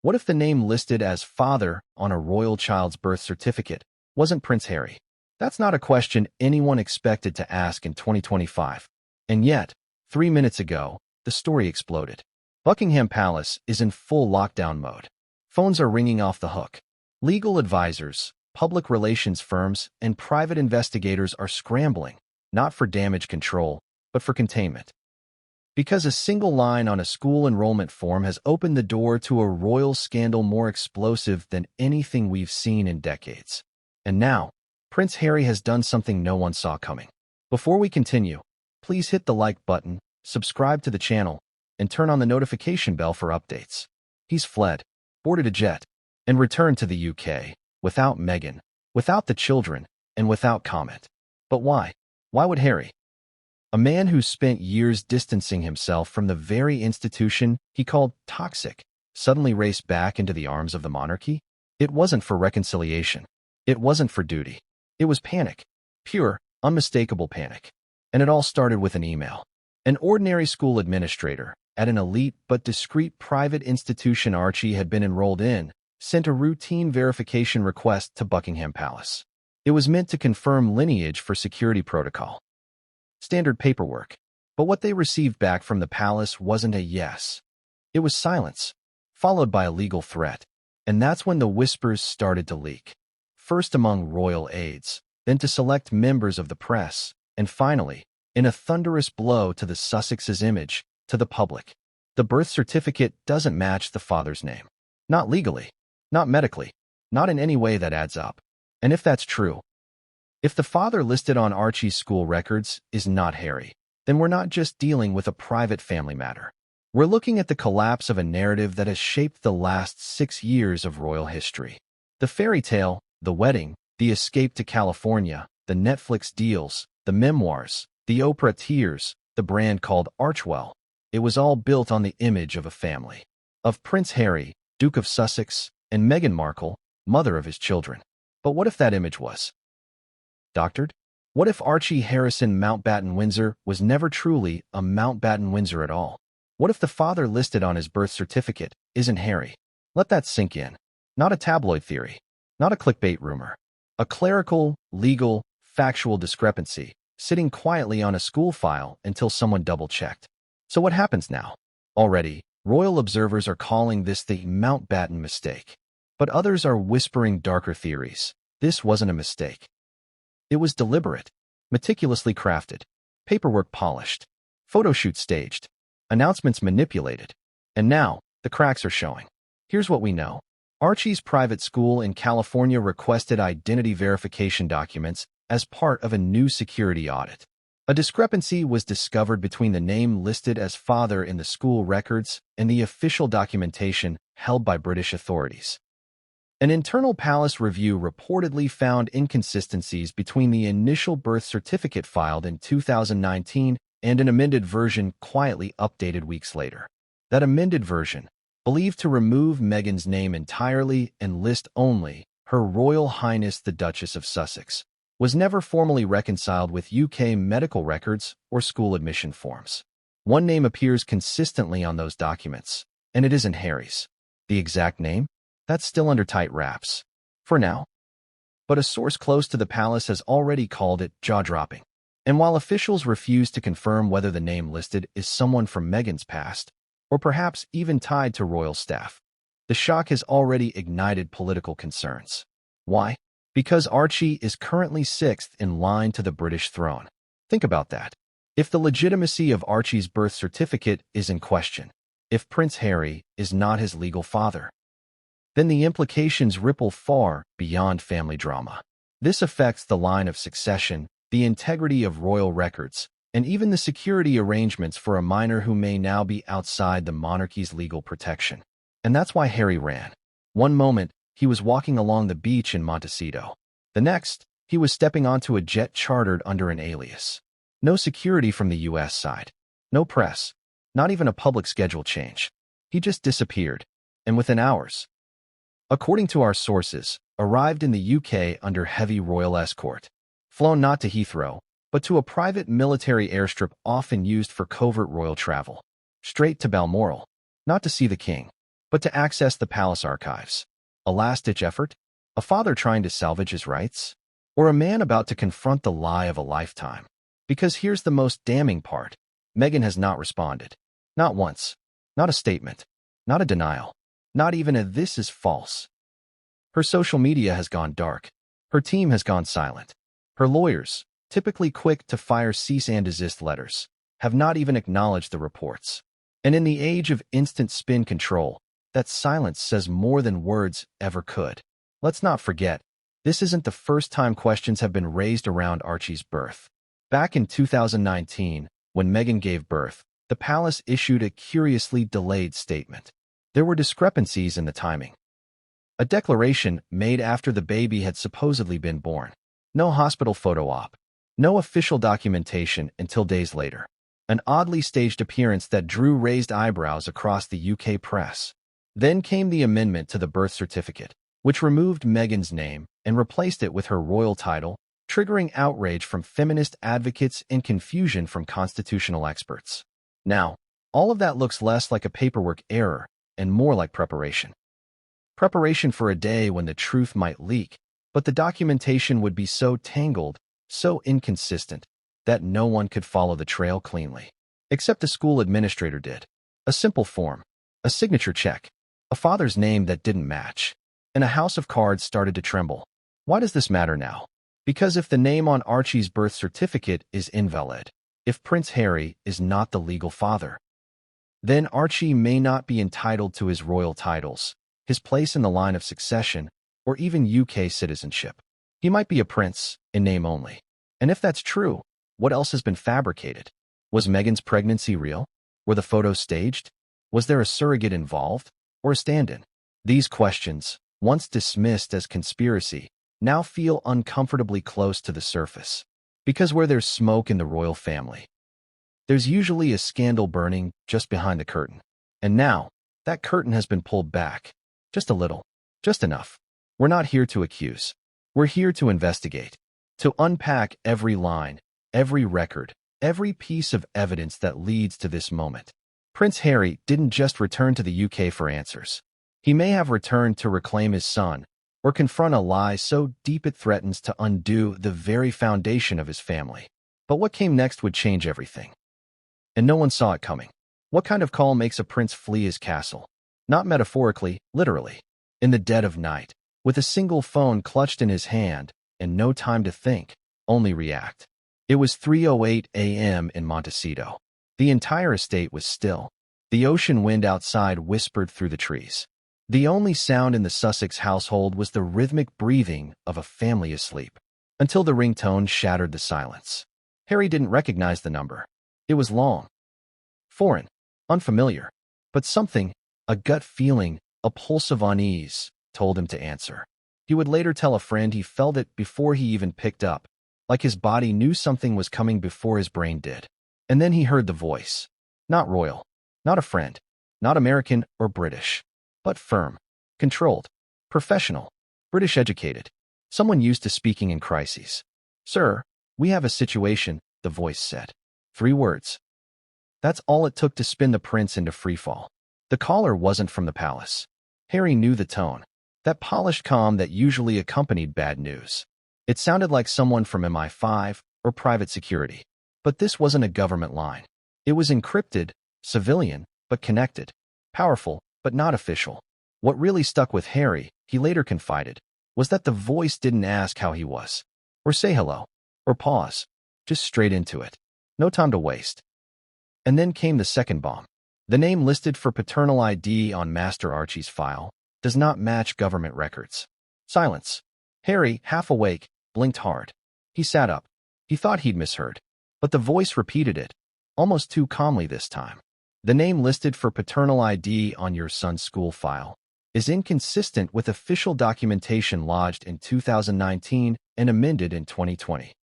What if the name listed as father on a royal child's birth certificate wasn't Prince Harry? That's not a question anyone expected to ask in 2025. And yet, 3 minutes ago, the story exploded. Buckingham Palace is in full lockdown mode. Phones are ringing off the hook. Legal advisors, public relations firms, and private investigators are scrambling, not for damage control, but for containment. Because a single line on a school enrollment form has opened the door to a royal scandal more explosive than anything we've seen in decades. And now, Prince Harry has done something no one saw coming. Before we continue, please hit the like button, subscribe to the channel, and turn on the notification bell for updates. He's fled, boarded a jet, and returned to the UK, without Meghan, without the children, and without comment. But why? Why would Harry? A man who spent years distancing himself from the very institution he called toxic, suddenly raced back into the arms of the monarchy? It wasn't for reconciliation. It wasn't for duty. It was panic. Pure, unmistakable panic. And it all started with an email. An ordinary school administrator at an elite but discreet private institution Archie had been enrolled in sent a routine verification request to Buckingham Palace. It was meant to confirm lineage for security protocol. Standard paperwork. But what they received back from the palace wasn't a yes. It was silence, followed by a legal threat. And that's when the whispers started to leak. First among royal aides, then to select members of the press, and finally, in a thunderous blow to the Sussex's image, to the public. The birth certificate doesn't match the father's name. Not legally, not medically, not in any way that adds up. And if that's true, if the father listed on Archie's school records is not Harry, then we're not just dealing with a private family matter. We're looking at the collapse of a narrative that has shaped the last 6 years of royal history. The fairy tale, the wedding, the escape to California, the Netflix deals, the memoirs, the Oprah tears, the brand called Archwell. It was all built on the image of a family. Of Prince Harry, Duke of Sussex, and Meghan Markle, mother of his children. But what if that image was doctored? What if Archie Harrison Mountbatten Windsor was never truly a Mountbatten Windsor at all? What if the father listed on his birth certificate isn't Harry? Let that sink in. Not a tabloid theory. Not a clickbait rumor. A clerical, legal, factual discrepancy, sitting quietly on a school file until someone double-checked. So what happens now? Already, royal observers are calling this the Mountbatten mistake. But others are whispering darker theories. This wasn't a mistake. It was deliberate, meticulously crafted, paperwork polished, photo shoot staged, announcements manipulated. And now, the cracks are showing. Here's what we know. Archie's private school in California requested identity verification documents as part of a new security audit. A discrepancy was discovered between the name listed as father in the school records and the official documentation held by British authorities. An internal palace review reportedly found inconsistencies between the initial birth certificate filed in 2019 and an amended version quietly updated weeks later. That amended version, believed to remove Meghan's name entirely and list only Her Royal Highness the Duchess of Sussex, was never formally reconciled with UK medical records or school admission forms. One name appears consistently on those documents, and it isn't Harry's. The exact name? That's still under tight wraps. For now. But a source close to the palace has already called it jaw-dropping. And while officials refuse to confirm whether the name listed is someone from Meghan's past, or perhaps even tied to royal staff, the shock has already ignited political concerns. Why? Because Archie is currently 6th in line to the British throne. Think about that. If the legitimacy of Archie's birth certificate is in question, if Prince Harry is not his legal father, then the implications ripple far beyond family drama. This affects the line of succession, the integrity of royal records, and even the security arrangements for a minor who may now be outside the monarchy's legal protection. And that's why Harry ran. One moment, he was walking along the beach in Montecito. The next, he was stepping onto a jet chartered under an alias. No security from the US side. No press. Not even a public schedule change. He just disappeared. And within hours, according to our sources, arrived in the UK under heavy royal escort. Flown not to Heathrow, but to a private military airstrip often used for covert royal travel. Straight to Balmoral. Not to see the king, but to access the palace archives. A last-ditch effort? A father trying to salvage his rights? Or a man about to confront the lie of a lifetime? Because here's the most damning part. Meghan has not responded. Not once. Not a statement. Not a denial. Not even a "this is false." Her social media has gone dark. Her team has gone silent. Her lawyers, typically quick to fire cease and desist letters, have not even acknowledged the reports. And in the age of instant spin control, that silence says more than words ever could. Let's not forget, this isn't the first time questions have been raised around Archie's birth. Back in 2019, when Meghan gave birth, the palace issued a curiously delayed statement. There were discrepancies in the timing. A declaration made after the baby had supposedly been born. No hospital photo op. No official documentation until days later. An oddly staged appearance that drew raised eyebrows across the UK press. Then came the amendment to the birth certificate, which removed Meghan's name and replaced it with her royal title, triggering outrage from feminist advocates and confusion from constitutional experts. Now, all of that looks less like a paperwork error and more like preparation. Preparation for a day when the truth might leak, but the documentation would be so tangled, so inconsistent, that no one could follow the trail cleanly. Except the school administrator did. A simple form, a signature check, a father's name that didn't match, and a house of cards started to tremble. Why does this matter now? Because if the name on Archie's birth certificate is invalid, if Prince Harry is not the legal father, then Archie may not be entitled to his royal titles, his place in the line of succession, or even UK citizenship. He might be a prince, in name only. And if that's true, what else has been fabricated? Was Meghan's pregnancy real? Were the photos staged? Was there a surrogate involved, or a stand-in? These questions, once dismissed as conspiracy, now feel uncomfortably close to the surface. Because where there's smoke in the royal family, there's usually a scandal burning just behind the curtain. And now, that curtain has been pulled back. Just a little. Just enough. We're not here to accuse. We're here to investigate. To unpack every line, every record, every piece of evidence that leads to this moment. Prince Harry didn't just return to the UK for answers. He may have returned to reclaim his son, or confront a lie so deep it threatens to undo the very foundation of his family. But what came next would change everything. And no one saw it coming. What kind of call makes a prince flee his castle? Not metaphorically, literally. In the dead of night, with a single phone clutched in his hand, and no time to think, only react. It was 3:08 a.m. in Montecito. The entire estate was still. The ocean wind outside whispered through the trees. The only sound in the Sussex household was the rhythmic breathing of a family asleep. Until the ringtone shattered the silence. Harry didn't recognize the number. It was long. Foreign. Unfamiliar. But something, a gut feeling, a pulse of unease, told him to answer. He would later tell a friend he felt it before he even picked up, like his body knew something was coming before his brain did. And then he heard the voice. Not royal. Not a friend. Not American or British. But firm. Controlled. Professional. British educated. Someone used to speaking in crises. "Sir, we have a situation," the voice said. 3 words. That's all it took to spin the prince into freefall. The caller wasn't from the palace. Harry knew the tone. That polished calm that usually accompanied bad news. It sounded like someone from MI5 or private security. But this wasn't a government line. It was encrypted, civilian, but connected. Powerful, but not official. What really stuck with Harry, he later confided, was that the voice didn't ask how he was, or say hello, or pause. Just straight into it. No time to waste. And then came the second bomb. The name listed for paternal ID on Master Archie's file does not match government records. Silence. Harry, half awake, blinked hard. He sat up. He thought he'd misheard. But the voice repeated it, almost too calmly this time. The name listed for paternal ID on your son's school file is inconsistent with official documentation lodged in 2019 and amended in 2020.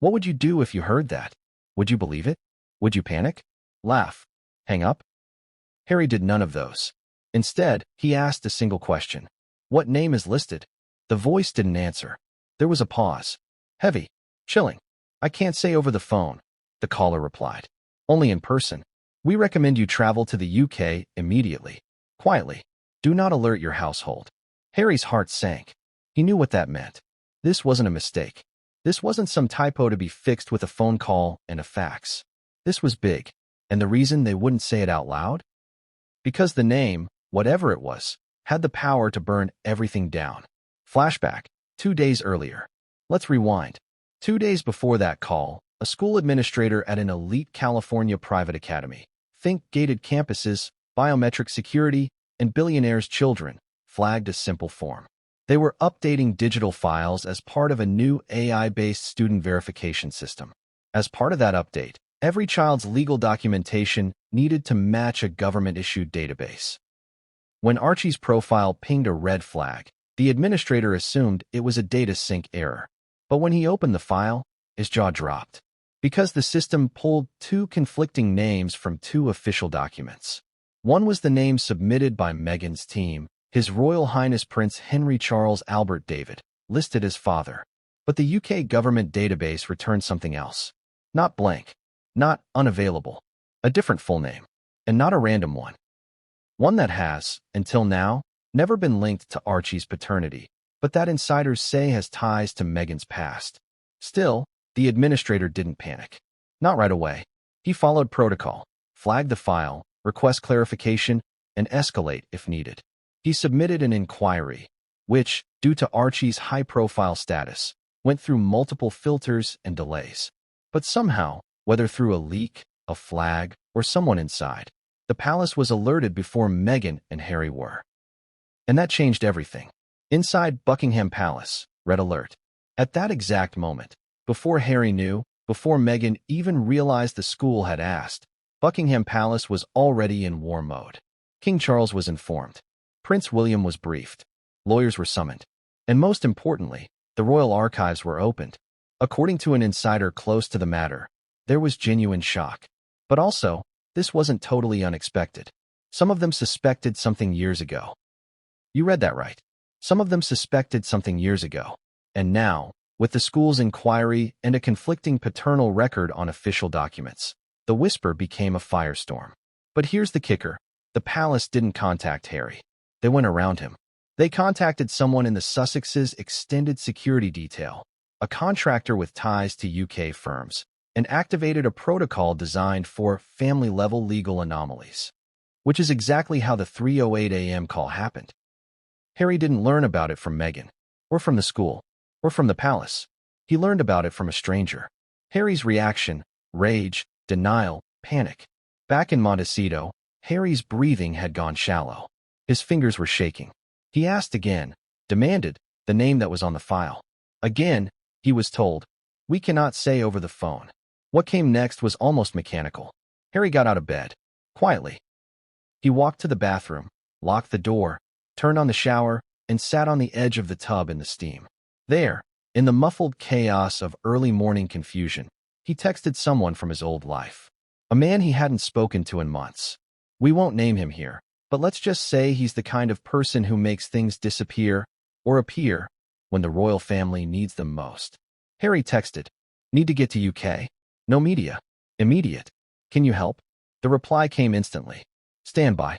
What would you do if you heard that? Would you believe it? Would you panic? Laugh? Hang up? Harry did none of those. Instead, he asked a single question. What name is listed? The voice didn't answer. There was a pause. Heavy. Chilling. I can't say over the phone, the caller replied. Only in person. We recommend you travel to the UK immediately. Quietly. Do not alert your household. Harry's heart sank. He knew what that meant. This wasn't a mistake. This wasn't some typo to be fixed with a phone call and a fax. This was big. And the reason they wouldn't say it out loud? Because the name, whatever it was, had the power to burn everything down. Flashback, 2 days earlier. Let's rewind. 2 days before that call, a school administrator at an elite California private academy, think gated campuses, biometric security, and billionaires' children, flagged a simple form. They were updating digital files as part of a new AI-based student verification system. As part of that update, every child's legal documentation needed to match a government-issued database. When Archie's profile pinged a red flag, the administrator assumed it was a data sync error. But when he opened the file, his jaw dropped. Because the system pulled 2 conflicting names from 2 official documents. One was the name submitted by Meghan's team, His Royal Highness Prince Henry Charles Albert David, listed as father. But the UK government database returned something else. Not blank, not unavailable, a different full name, and not a random one. One that has, until now, never been linked to Archie's paternity, but that insiders say has ties to Meghan's past. Still, the administrator didn't panic. Not right away. He followed protocol, flagged the file, request clarification, and escalate if needed. He submitted an inquiry, which, due to Archie's high-profile status, went through multiple filters and delays. But somehow, whether through a leak, a flag, or someone inside, the palace was alerted before Meghan and Harry were. And that changed everything. Inside Buckingham Palace, red alert. At that exact moment, before Harry knew, before Meghan even realized the school had asked, Buckingham Palace was already in war mode. King Charles was informed. Prince William was briefed. Lawyers were summoned. And most importantly, the royal archives were opened. According to an insider close to the matter, there was genuine shock. But also, this wasn't totally unexpected. Some of them suspected something years ago. You read that right. Some of them suspected something years ago. And now, with the school's inquiry and a conflicting paternal record on official documents, the whisper became a firestorm. But here's the kicker. The palace didn't contact Harry. They went around him. They contacted someone in the Sussex's extended security detail, a contractor with ties to UK firms, and activated a protocol designed for family-level legal anomalies. Which is exactly how the 3:08 a.m. call happened. Harry didn't learn about it from Meghan, or from the school, or from the palace. He learned about it from a stranger. Harry's reaction, rage, denial, panic. Back in Montecito, Harry's breathing had gone shallow. His fingers were shaking. He asked again, demanded, the name that was on the file. Again, he was told, "We cannot say over the phone." What came next was almost mechanical. Harry got out of bed, quietly. He walked to the bathroom, locked the door, turned on the shower, and sat on the edge of the tub in the steam. There, in the muffled chaos of early morning confusion, he texted someone from his old life. A man he hadn't spoken to in months. We won't name him here, but let's just say he's the kind of person who makes things disappear or appear when the royal family needs them most. Harry texted, "Need to get to UK. No media. Immediate. Can you help?" The reply came instantly. "Stand by.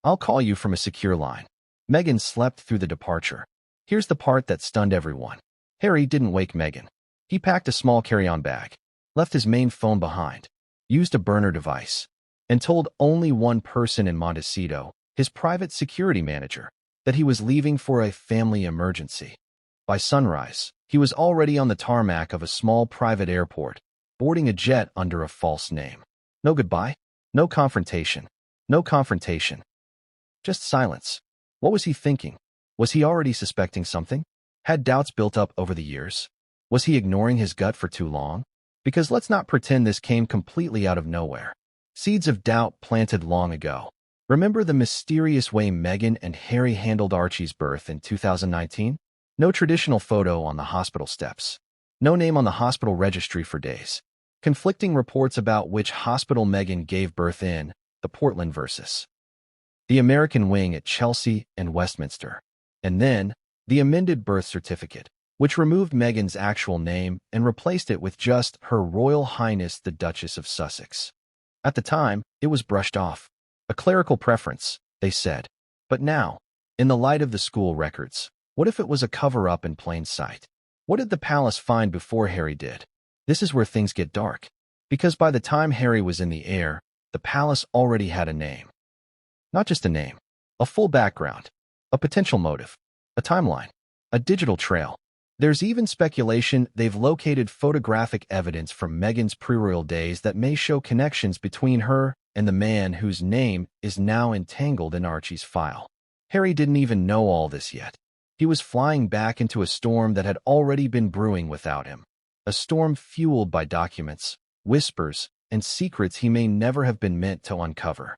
I'll call you from a secure line." Meghan slept through the departure. Here's the part that stunned everyone. Harry didn't wake Meghan. He packed a small carry-on bag, left his main phone behind, used a burner device, and told only one person in Montecito, his private security manager, that he was leaving for a family emergency. By sunrise, he was already on the tarmac of a small private airport, boarding a jet under a false name. No goodbye, no confrontation, no confrontation. Just silence. What was he thinking? Was he already suspecting something? Had doubts built up over the years? Was he ignoring his gut for too long? Because let's not pretend this came completely out of nowhere. Seeds of doubt planted long ago. Remember the mysterious way Meghan and Harry handled Archie's birth in 2019? No traditional photo on the hospital steps. No name on the hospital registry for days. Conflicting reports about which hospital Meghan gave birth in, the Portland versus the American wing at Chelsea and Westminster. And then, the amended birth certificate, which removed Meghan's actual name and replaced it with just Her Royal Highness the Duchess of Sussex. At the time, it was brushed off. A clerical preference, they said. But now, in the light of the school records, what if it was a cover-up in plain sight? What did the palace find before Harry did? This is where things get dark. Because by the time Harry was in the air, the palace already had a name. Not just a name, a full background, a potential motive, a timeline, a digital trail. There's even speculation they've located photographic evidence from Meghan's pre-royal days that may show connections between her and the man whose name is now entangled in Archie's file. Harry didn't even know all this yet. He was flying back into a storm that had already been brewing without him. A storm fueled by documents, whispers, and secrets he may never have been meant to uncover.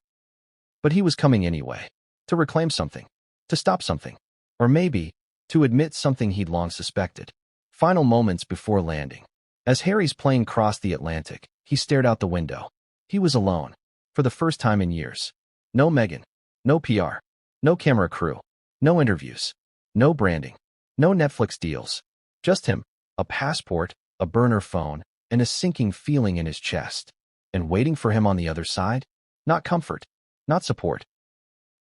But he was coming anyway, to reclaim something, to stop something, or maybe to admit something he'd long suspected. Final moments before landing. As Harry's plane crossed the Atlantic, he stared out the window. He was alone, for the first time in years. No Meghan, no PR, no camera crew, no interviews, no branding, no Netflix deals. Just him, a passport, a burner phone, and a sinking feeling in his chest. And waiting for him on the other side? Not comfort, not support,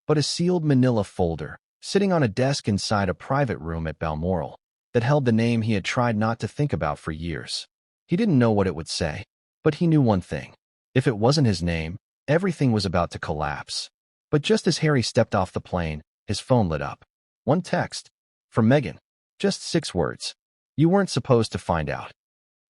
but a sealed manila folder, sitting on a desk inside a private room at Balmoral, that held the name he had tried not to think about for years. He didn't know what it would say, but he knew one thing. If it wasn't his name, everything was about to collapse. But just as Harry stepped off the plane, his phone lit up. One text. From Meghan. Just 6 words. You weren't supposed to find out.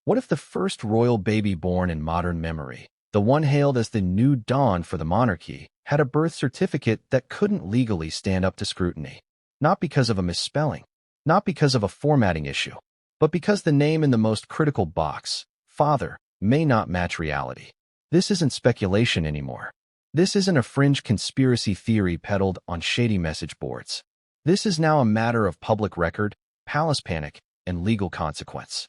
What if the first royal baby born in modern memory, the one hailed as the new dawn for the monarchy, had a birth certificate that couldn't legally stand up to scrutiny? Not because of a misspelling, not because of a formatting issue, but because the name in the most critical box, father, may not match reality. This isn't speculation anymore. This isn't a fringe conspiracy theory peddled on shady message boards. This is now a matter of public record, palace panic, and legal consequence.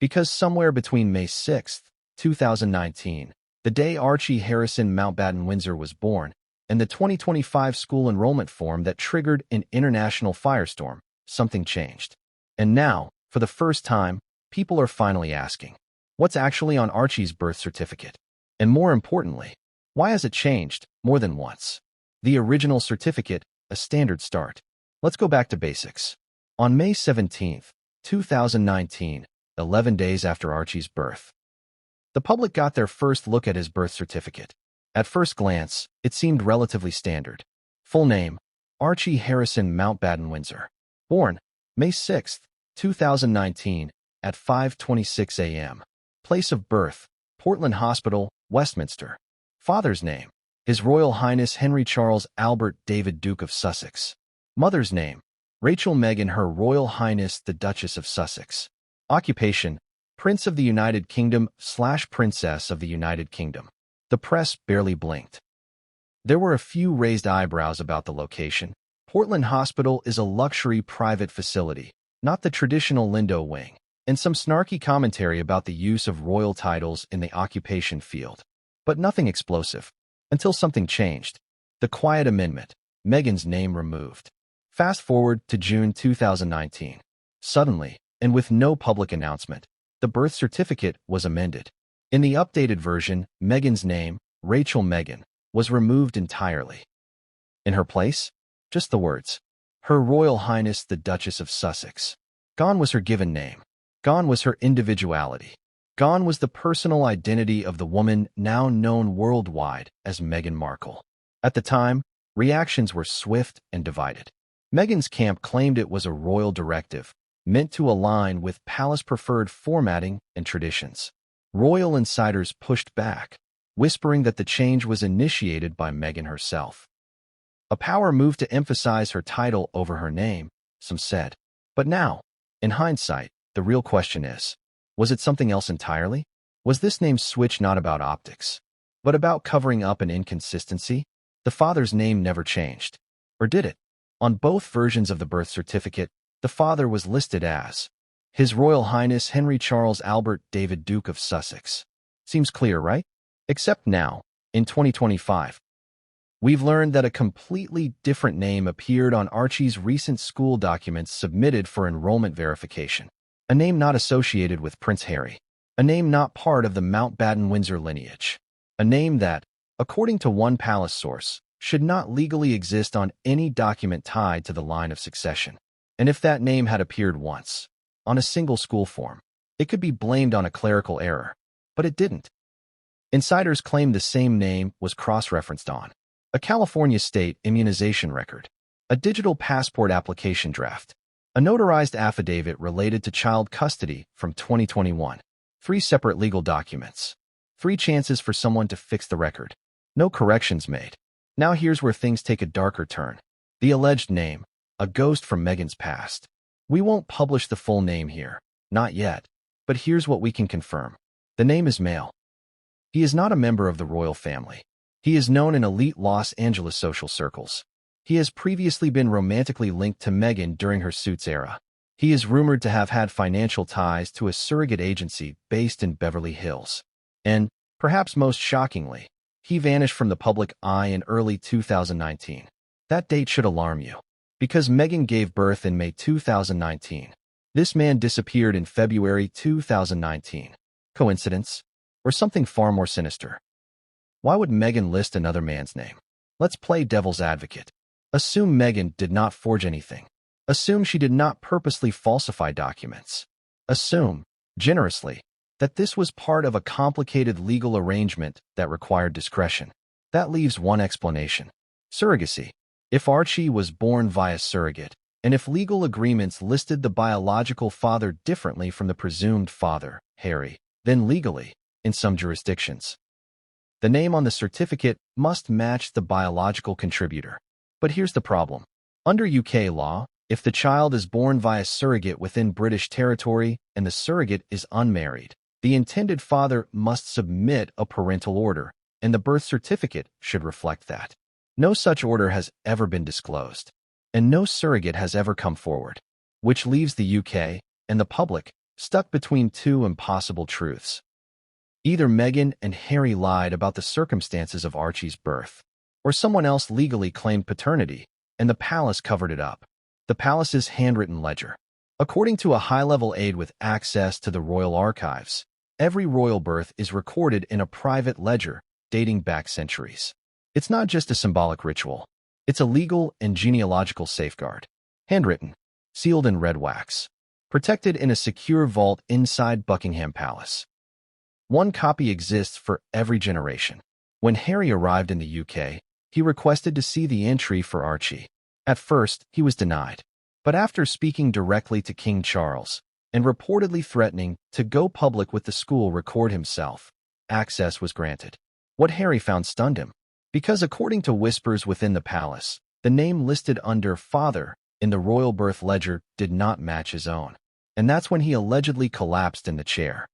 Because somewhere between May 6, 2019, the day Archie Harrison Mountbatten Windsor was born, and the 2025 school enrollment form that triggered an international firestorm, something changed. And now, for the first time, people are finally asking, what's actually on Archie's birth certificate? And more importantly, why has it changed more than once? The original certificate, a standard start. Let's go back to basics. On May 17, 2019, 11 days after Archie's birth, the public got their first look at his birth certificate. At first glance, it seemed relatively standard. Full name, Archie Harrison Mountbatten Windsor. Born, May 6, 2019, at 5:26 a.m. Place of birth, Portland Hospital, Westminster. Father's name, His Royal Highness Henry Charles Albert David Duke of Sussex. Mother's name, Rachel Meghan Her Royal Highness the Duchess of Sussex. Occupation, Prince of the United Kingdom / Princess of the United Kingdom. The press barely blinked. There were a few raised eyebrows about the location. Portland Hospital is a luxury private facility, not the traditional Lindo wing, and some snarky commentary about the use of royal titles in the occupation field. But nothing explosive. Until something changed. The quiet amendment, Meghan's name removed. Fast forward to June 2019. Suddenly, and with no public announcement, the birth certificate was amended. In the updated version, Meghan's name, Rachel Meghan, was removed entirely. In her place, just the words, Her Royal Highness the Duchess of Sussex. Gone was her given name. Gone was her individuality. Gone was the personal identity of the woman now known worldwide as Meghan Markle. At the time, reactions were swift and divided. Meghan's camp claimed it was a royal directive, meant to align with palace-preferred formatting and traditions. Royal insiders pushed back, whispering that the change was initiated by Meghan herself. A power move to emphasize her title over her name, some said. But now, in hindsight, the real question is, was it something else entirely? Was this name switch not about optics, but about covering up an inconsistency? The father's name never changed. Or did it? On both versions of the birth certificate, the father was listed as His Royal Highness Henry Charles Albert David Duke of Sussex. Seems clear, right? Except now, in 2025. We've learned that a completely different name appeared on Archie's recent school documents submitted for enrollment verification. A name not associated with Prince Harry. A name not part of the Mountbatten Windsor lineage. A name that, according to one palace source, should not legally exist on any document tied to the line of succession. And if that name had appeared once, on a single school form, it could be blamed on a clerical error. But it didn't. Insiders claimed the same name was cross-referenced on a California state immunization record, a digital passport application draft, a notarized affidavit related to child custody from 2021, 3 separate legal documents, 3 chances for someone to fix the record, no corrections made. Now here's where things take a darker turn. The alleged name, a ghost from Meghan's past. We won't publish the full name here, not yet, but here's what we can confirm. The name is male. He is not a member of the royal family. He is known in elite Los Angeles social circles. He has previously been romantically linked to Meghan during her Suits era. He is rumored to have had financial ties to a surrogate agency based in Beverly Hills. And, perhaps most shockingly, he vanished from the public eye in early 2019. That date should alarm you, because Meghan gave birth in May 2019. This man disappeared in February 2019. Coincidence? Or something far more sinister? Why would Meghan list another man's name? Let's play devil's advocate. Assume Meghan did not forge anything. Assume she did not purposely falsify documents. Assume, generously, that this was part of a complicated legal arrangement that required discretion. That leaves one explanation. Surrogacy. If Archie was born via surrogate, and if legal agreements listed the biological father differently from the presumed father, Harry, then legally, in some jurisdictions, the name on the certificate must match the biological contributor. But here's the problem. Under UK law, if the child is born via surrogate within British territory and the surrogate is unmarried, the intended father must submit a parental order, and the birth certificate should reflect that. No such order has ever been disclosed, and no surrogate has ever come forward, which leaves the UK and the public stuck between 2 impossible truths. Either Meghan and Harry lied about the circumstances of Archie's birth, or someone else legally claimed paternity, and the palace covered it up. The palace's handwritten ledger. According to a high-level aide with access to the royal archives, every royal birth is recorded in a private ledger dating back centuries. It's not just a symbolic ritual. It's a legal and genealogical safeguard. Handwritten, sealed in red wax, protected in a secure vault inside Buckingham Palace. One copy exists for every generation. When Harry arrived in the UK, he requested to see the entry for Archie. At first, he was denied. But after speaking directly to King Charles, and reportedly threatening to go public with the school record himself, access was granted. What Harry found stunned him, because according to whispers within the palace, the name listed under father in the royal birth ledger did not match his own. And that's when he allegedly collapsed in the chair,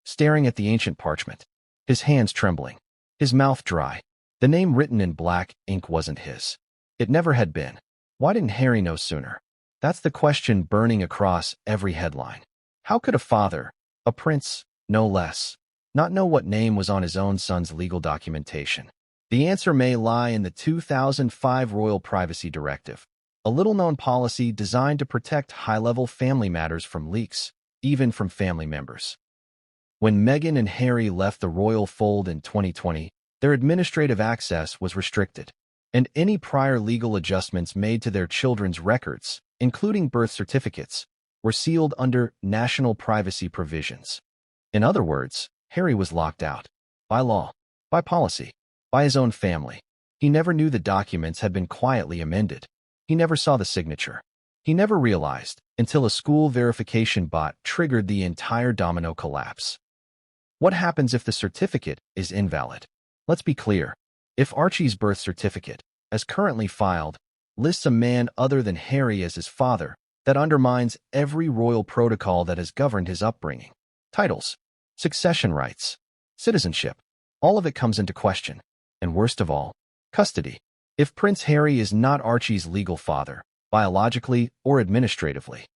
staring at the ancient parchment, his hands trembling, his mouth dry. The name written in black ink wasn't his. It never had been. Why didn't Harry know sooner? That's the question burning across every headline. How could a father, a prince, no less, not know what name was on his own son's legal documentation? The answer may lie in the 2005 Royal Privacy Directive, a little-known policy designed to protect high-level family matters from leaks, even from family members. When Meghan and Harry left the royal fold in 2020, their administrative access was restricted, and any prior legal adjustments made to their children's records, including birth certificates, were sealed under national privacy provisions. In other words, Harry was locked out. By law, by policy, by his own family. He never knew the documents had been quietly amended. He never saw the signature. He never realized, until a school verification bot triggered the entire domino collapse. What happens if the certificate is invalid? Let's be clear. If Archie's birth certificate, as currently filed, lists a man other than Harry as his father, that undermines every royal protocol that has governed his upbringing. Titles, succession rights, citizenship, all of it comes into question. And worst of all, custody. If Prince Harry is not Archie's legal father, biologically or administratively,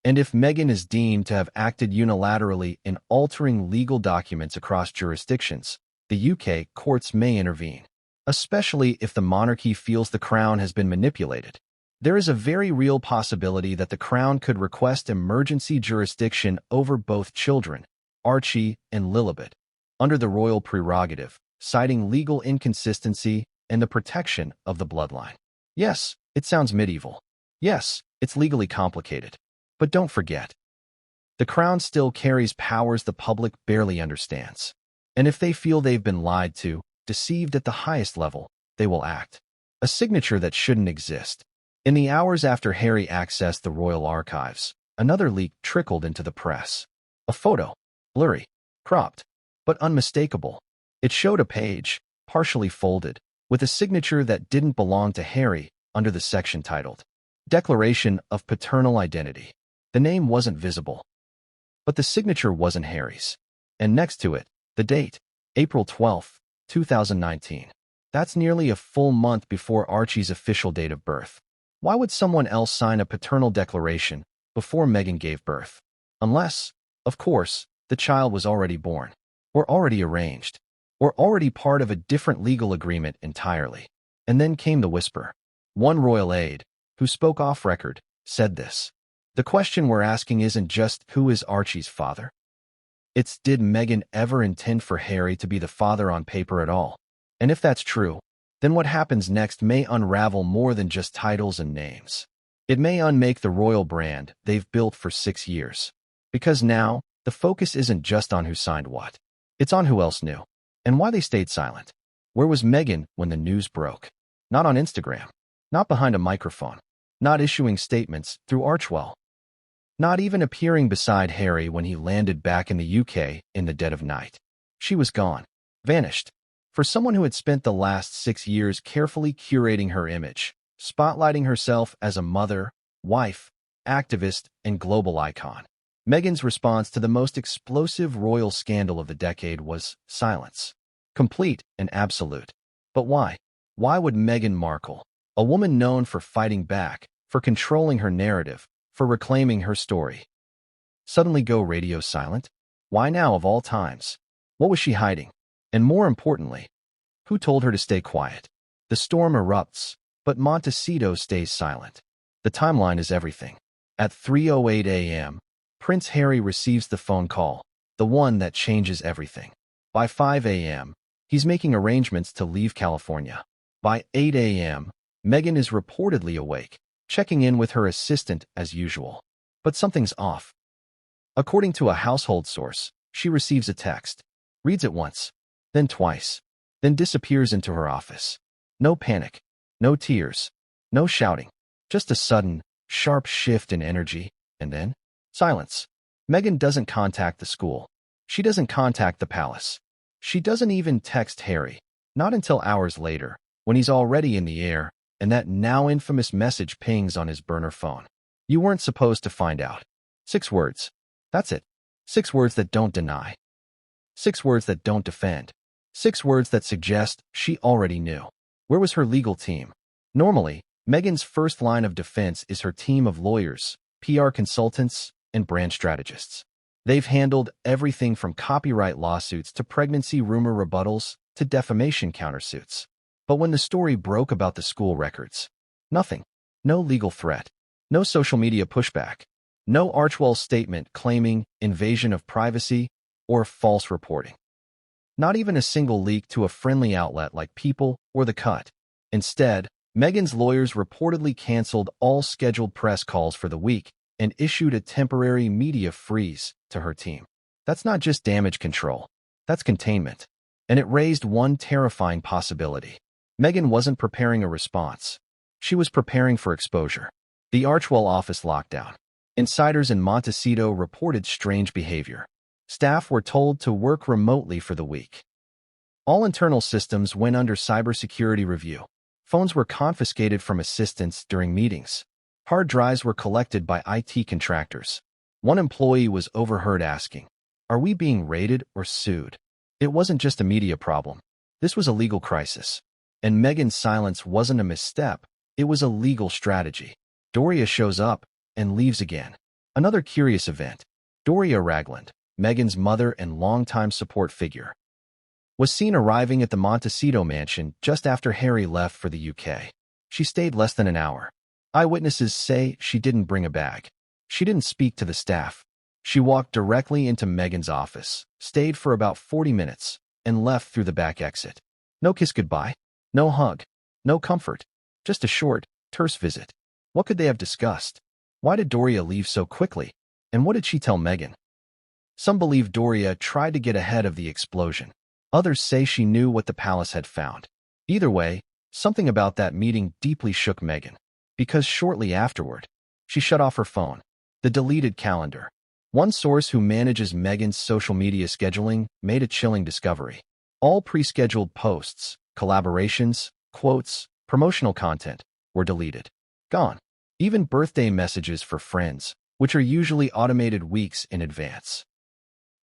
and if Meghan is deemed to have acted unilaterally in altering legal documents across jurisdictions, the UK courts may intervene, especially if the monarchy feels the crown has been manipulated. There is a very real possibility that the crown could request emergency jurisdiction over both children, Archie and Lilibet, under the royal prerogative, citing legal inconsistency and the protection of the bloodline. Yes, it sounds medieval. Yes, it's legally complicated. But don't forget, the crown still carries powers the public barely understands. And if they feel they've been lied to, deceived at the highest level, they will act. A signature that shouldn't exist. In the hours after Harry accessed the royal archives, another leak trickled into the press. A photo, blurry, cropped, but unmistakable. It showed a page, partially folded, with a signature that didn't belong to Harry under the section titled Declaration of Paternal Identity. The name wasn't visible, but the signature wasn't Harry's. And next to it, the date, April 12, 2019. That's nearly a full month before Archie's official date of birth. Why would someone else sign a paternal declaration before Meghan gave birth? Unless, of course, the child was already born, or already arranged, or already part of a different legal agreement entirely. And then came the whisper. One royal aide, who spoke off record, said this. The question we're asking isn't just who is Archie's father? It's did Meghan ever intend for Harry to be the father on paper at all? And if that's true, then what happens next may unravel more than just titles and names. It may unmake the royal brand they've built for 6 years. Because now, the focus isn't just on who signed what. It's on who else knew, and why they stayed silent. Where was Meghan when the news broke? Not on Instagram. Not behind a microphone. Not issuing statements through Archwell. Not even appearing beside Harry when he landed back in the UK in the dead of night. She was gone. Vanished. For someone who had spent the last 6 years carefully curating her image, spotlighting herself as a mother, wife, activist, and global icon, Meghan's response to the most explosive royal scandal of the decade was silence. Complete and absolute. But why? Why would Meghan Markle, a woman known for fighting back, for controlling her narrative, for reclaiming her story, suddenly go radio silent? Why now of all times? What was she hiding? And more importantly, who told her to stay quiet? The storm erupts, but Montecito stays silent. The timeline is everything. At 3:08 a.m., Prince Harry receives the phone call, the one that changes everything. By 5 a.m., he's making arrangements to leave California. By 8 a.m., Meghan is reportedly awake, checking in with her assistant as usual. But something's off. According to a household source, she receives a text, reads it once, then twice, then disappears into her office. No panic, no tears, no shouting, just a sudden, sharp shift in energy, and then silence. Meghan doesn't contact the school. She doesn't contact the palace. She doesn't even text Harry, not until hours later, when he's already in the air, and that now infamous message pings on his burner phone. You weren't supposed to find out. 6 words. That's it. 6 words that don't deny. 6 words that don't defend. 6 words that suggest she already knew. Where was her legal team? Normally, Meghan's first line of defense is her team of lawyers, PR consultants, and brand strategists. They've handled everything from copyright lawsuits to pregnancy rumor rebuttals to defamation countersuits. But when the story broke about the school records, nothing. No legal threat. No social media pushback. No Archwell statement claiming invasion of privacy or false reporting. Not even a single leak to a friendly outlet like People or The Cut. Instead, Meghan's lawyers reportedly canceled all scheduled press calls for the week and issued a temporary media freeze to her team. That's not just damage control. That's containment. And it raised one terrifying possibility. Meghan wasn't preparing a response. She was preparing for exposure. The Archwell office lockdown. Insiders in Montecito reported strange behavior. Staff were told to work remotely for the week. All internal systems went under cybersecurity review. Phones were confiscated from assistants during meetings. Hard drives were collected by IT contractors. One employee was overheard asking, "Are we being raided or sued?" It wasn't just a media problem. This was a legal crisis. And Meghan's silence wasn't a misstep. It was a legal strategy. Doria shows up and leaves again. Another curious event. Doria Ragland, Meghan's mother and longtime support figure, was seen arriving at the Montecito mansion just after Harry left for the UK. She stayed less than an hour. Eyewitnesses say she didn't bring a bag. She didn't speak to the staff. She walked directly into Meghan's office, stayed for about 40 minutes, and left through the back exit. No kiss goodbye. No hug. No comfort. Just a short, terse visit. What could they have discussed? Why did Doria leave so quickly? And what did she tell Meghan? Some believe Doria tried to get ahead of the explosion. Others say she knew what the palace had found. Either way, something about that meeting deeply shook Meghan. Because shortly afterward, she shut off her phone. The deleted calendar. One source who manages Meghan's social media scheduling made a chilling discovery. All pre-scheduled posts, collaborations, quotes, promotional content were deleted. Gone. Even birthday messages for friends, which are usually automated weeks in advance.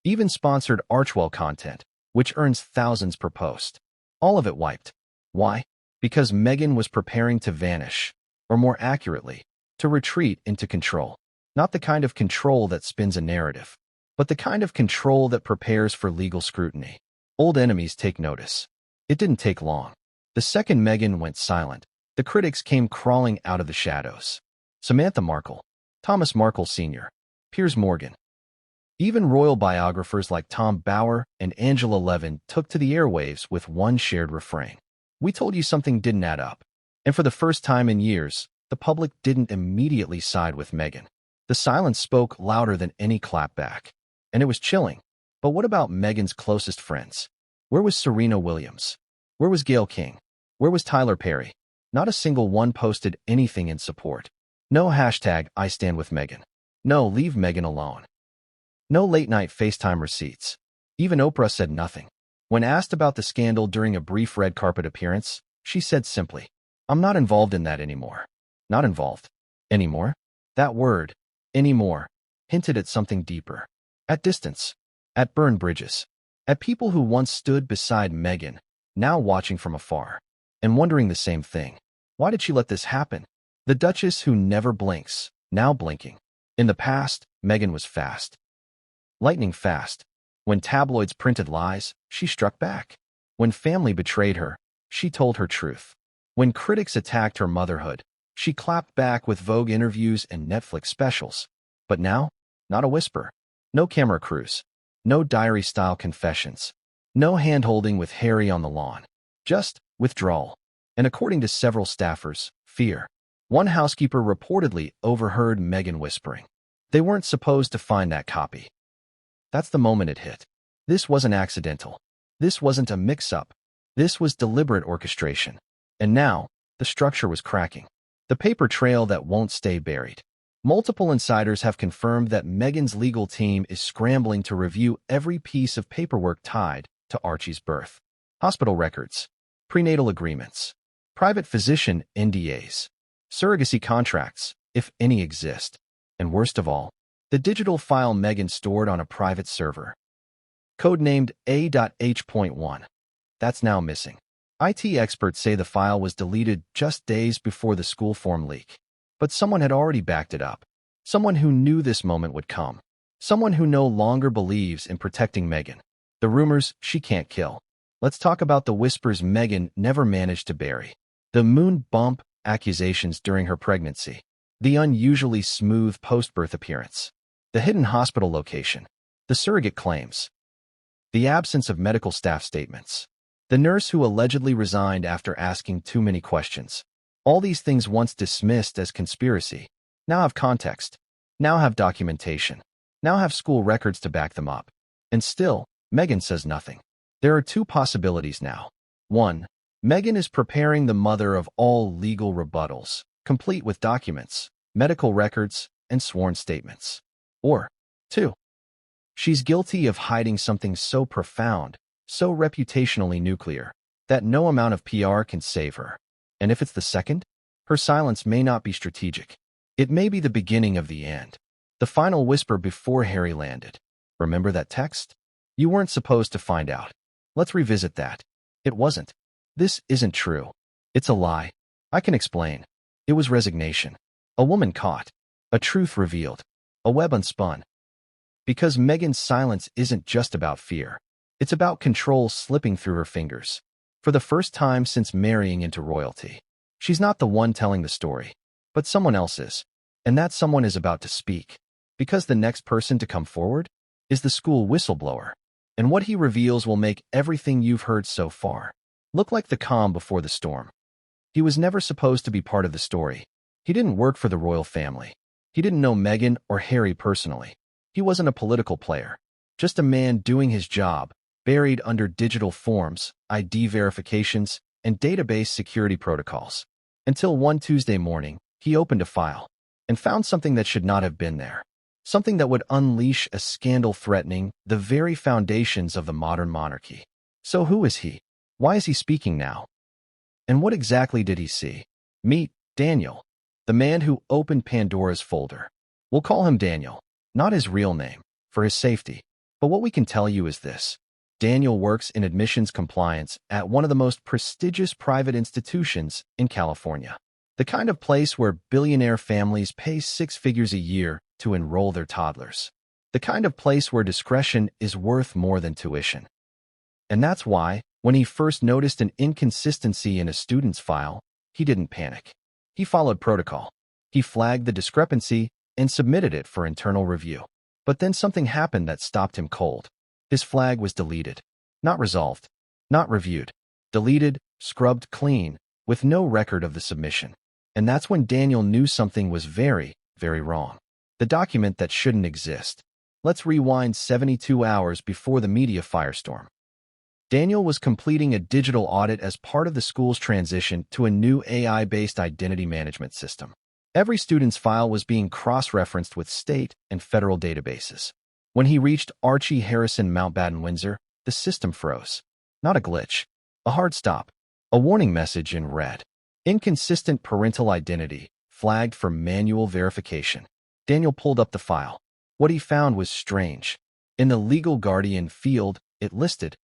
Even sponsored Archwell content, which earns thousands per post. All of it wiped. Why? Because Meghan was preparing to vanish, or more accurately, to retreat into control. Not the kind of control that spins a narrative, but the kind of control that prepares for legal scrutiny. Old enemies take notice. It didn't take long. The second Meghan went silent, the critics came crawling out of the shadows. Samantha Markle, Thomas Markle Sr., Piers Morgan. Even royal biographers like Tom Bower and Angela Levin took to the airwaves with one shared refrain. We told you something didn't add up. And for the first time in years, the public didn't immediately side with Meghan. The silence spoke louder than any clapback. And it was chilling. But what about Meghan's closest friends? Where was Serena Williams? Where was Gayle King? Where was Tyler Perry? Not a single one posted anything in support. No hashtag I stand with Meghan. No, leave Meghan alone. No late-night FaceTime receipts. Even Oprah said nothing. When asked about the scandal during a brief red carpet appearance, she said simply, I'm not involved in that anymore. Not involved. Anymore? That word, anymore, hinted at something deeper. At distance. At burned bridges. At people who once stood beside Meghan, now watching from afar. And wondering the same thing. Why did she let this happen? The Duchess who never blinks, now blinking. In the past, Meghan was fast. Lightning fast. When tabloids printed lies, she struck back. When family betrayed her, she told her truth. When critics attacked her motherhood, she clapped back with Vogue interviews and Netflix specials. But now, not a whisper. No camera crews. No diary-style confessions. No hand-holding with Harry on the lawn. Just withdrawal. And according to several staffers, fear. One housekeeper reportedly overheard Meghan whispering. They weren't supposed to find that copy. That's the moment it hit. This wasn't accidental. This wasn't a mix-up. This was deliberate orchestration. And now, the structure was cracking. The paper trail that won't stay buried. Multiple insiders have confirmed that Meghan's legal team is scrambling to review every piece of paperwork tied to Archie's birth. Hospital records, prenatal agreements, private physician NDAs, surrogacy contracts, if any exist, and worst of all, the digital file Meghan stored on a private server. Codenamed A.H.1. That's now missing. IT experts say the file was deleted just days before the school form leak. But someone had already backed it up. Someone who knew this moment would come. Someone who no longer believes in protecting Meghan. The rumors she can't kill. Let's talk about the whispers Meghan never managed to bury. The moon bump accusations during her pregnancy. The unusually smooth post-birth appearance. The hidden hospital location. The surrogate claims. The absence of medical staff statements. The nurse who allegedly resigned after asking too many questions. All these things once dismissed as conspiracy, now have context, now have documentation, now have school records to back them up. And still, Meghan says nothing. There are two possibilities now. 1. Meghan is preparing the mother of all legal rebuttals, complete with documents, medical records, and sworn statements. Or 2. She's guilty of hiding something so profound, so reputationally nuclear, that no amount of PR can save her. And if it's the second, her silence may not be strategic. It may be the beginning of the end. The final whisper before Harry landed. Remember that text? You weren't supposed to find out. Let's revisit that. It wasn't. This isn't true. It's a lie. I can explain. It was resignation. A woman caught. A truth revealed. A web unspun. Because Meghan's silence isn't just about fear. It's about control slipping through her fingers. For the first time since marrying into royalty. She's not the one telling the story, but someone else is. And that someone is about to speak. Because the next person to come forward is the school whistleblower. And what he reveals will make everything you've heard so far looked like the calm before the storm. He was never supposed to be part of the story. He didn't work for the royal family. He didn't know Meghan or Harry personally. He wasn't a political player, just a man doing his job, buried under digital forms, ID verifications, and database security protocols. Until one Tuesday morning, he opened a file and found something that should not have been there. Something that would unleash a scandal threatening the very foundations of the modern monarchy. So who is he? Why is he speaking now? And what exactly did he see? Meet Daniel, the man who opened Pandora's folder. We'll call him Daniel, not his real name, for his safety. But what we can tell you is this. Daniel works in admissions compliance at one of the most prestigious private institutions in California. The kind of place where billionaire families pay 6 figures a year to enroll their toddlers. The kind of place where discretion is worth more than tuition. And that's why, when he first noticed an inconsistency in a student's file, he didn't panic. He followed protocol. He flagged the discrepancy and submitted it for internal review. But then something happened that stopped him cold. His flag was deleted. Not resolved. Not reviewed. Deleted, scrubbed clean, with no record of the submission. And that's when Daniel knew something was very, very wrong. The document that shouldn't exist. Let's rewind 72 hours before the media firestorm. Daniel was completing a digital audit as part of the school's transition to a new AI-based identity management system. Every student's file was being cross-referenced with state and federal databases. When he reached Archie Harrison Mountbatten Windsor, the system froze. Not a glitch. A hard stop. A warning message in red. Inconsistent parental identity, flagged for manual verification. Daniel pulled up the file. What he found was strange. In the legal guardian field, it listed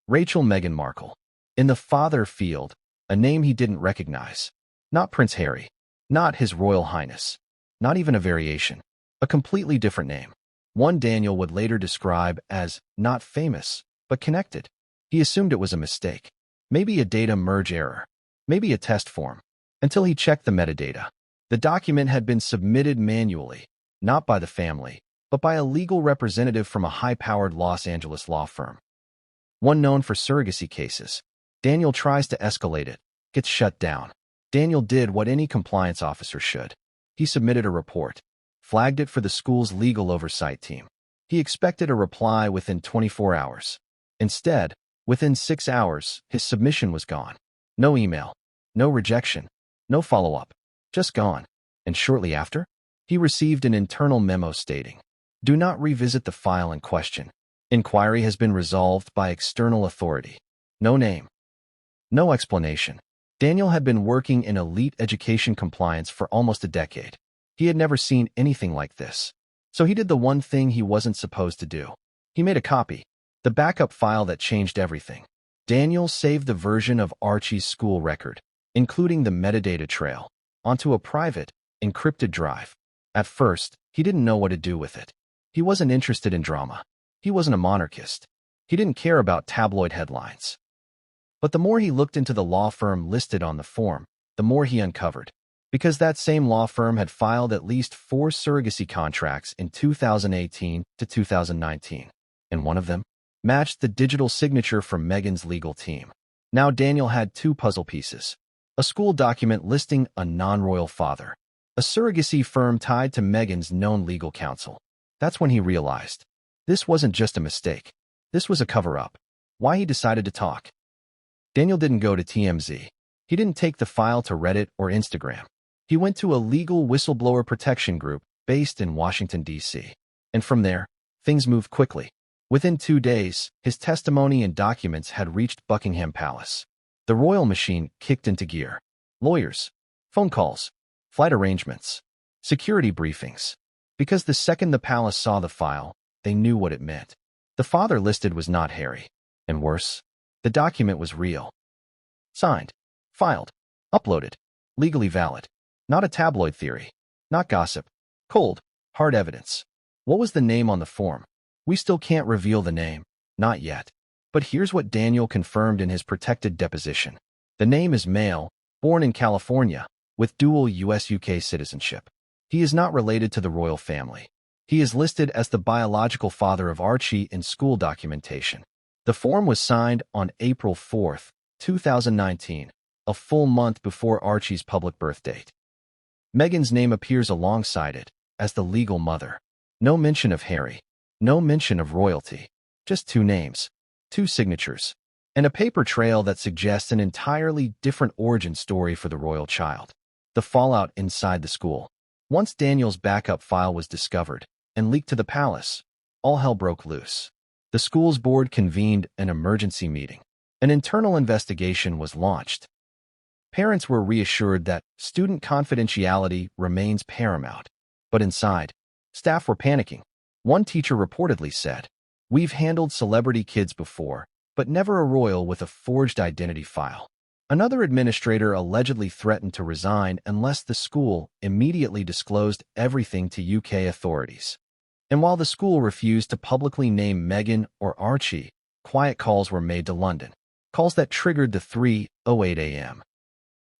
Rachel Meghan Markle. In the father field, a name he didn't recognize. Not Prince Harry. Not His Royal Highness. Not even a variation. A completely different name. One Daniel would later describe as not famous, but connected. He assumed it was a mistake. Maybe a data merge error. Maybe a test form. Until he checked the metadata. The document had been submitted manually, not by the family, but by a legal representative from a high-powered Los Angeles law firm. One known for surrogacy cases. Daniel tries to escalate it, gets shut down. Daniel did what any compliance officer should. He submitted a report, flagged it for the school's legal oversight team. He expected a reply within 24 hours. Instead, within 6 hours, his submission was gone. No email, no rejection, no follow-up, just gone. And shortly after, he received an internal memo stating, "Do not revisit the file in question. Inquiry has been resolved by external authority." No name. No explanation. Daniel had been working in elite education compliance for almost a decade. He had never seen anything like this. So he did the one thing he wasn't supposed to do. He made a copy. The backup file that changed everything. Daniel saved the version of Archie's school record, including the metadata trail, onto a private, encrypted drive. At first, he didn't know what to do with it. He wasn't interested in drama. He wasn't a monarchist. He didn't care about tabloid headlines. But the more he looked into the law firm listed on the form, the more he uncovered. Because that same law firm had filed at least 4 surrogacy contracts in 2018 to 2019, and one of them matched the digital signature from Meghan's legal team. Now Daniel had 2 puzzle pieces. A school document listing a non-royal father. A surrogacy firm tied to Meghan's known legal counsel. That's when he realized. This wasn't just a mistake. This was a cover-up. Why he decided to talk. Daniel didn't go to TMZ. He didn't take the file to Reddit or Instagram. He went to a legal whistleblower protection group based in Washington, D.C. And from there, things moved quickly. Within 2 days, his testimony and documents had reached Buckingham Palace. The royal machine kicked into gear. Lawyers, phone calls, flight arrangements, security briefings. Because the second the palace saw the file, they knew what it meant. The father listed was not Harry. And worse, the document was real. Signed, filed, uploaded, legally valid. Not a tabloid theory. Not gossip. Cold, hard evidence. What was the name on the form? We still can't reveal the name. Not yet. But here's what Daniel confirmed in his protected deposition. The name is male, born in California, with dual US-UK citizenship. He is not related to the royal family. He is listed as the biological father of Archie in school documentation. The form was signed on April 4th, 2019, a full month before Archie's public birth date. Meghan's name appears alongside it as the legal mother. No mention of Harry. No mention of royalty. Just two names, two signatures, and a paper trail that suggests an entirely different origin story for the royal child. The fallout inside the school. Once Daniel's backup file was discovered and leaked to the palace, all hell broke loose. The school's board convened an emergency meeting. An internal investigation was launched. Parents were reassured that student confidentiality remains paramount. But inside, staff were panicking. One teacher reportedly said, "We've handled celebrity kids before, but never a royal with a forged identity file." Another administrator allegedly threatened to resign unless the school immediately disclosed everything to UK authorities. And while the school refused to publicly name Meghan or Archie, quiet calls were made to London. Calls that triggered the 3:08 a.m.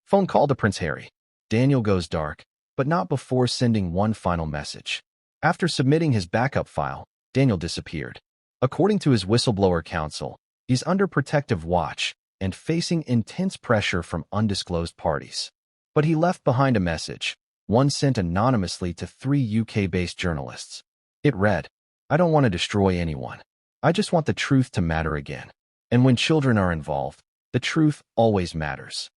phone call to Prince Harry. Daniel goes dark, but not before sending one final message. After submitting his backup file, Daniel disappeared. According to his whistleblower counsel, he's under protective watch and facing intense pressure from undisclosed parties. But he left behind a message, one sent anonymously to 3 UK-based journalists. It read, "I don't want to destroy anyone. I just want the truth to matter again. And when children are involved, the truth always matters."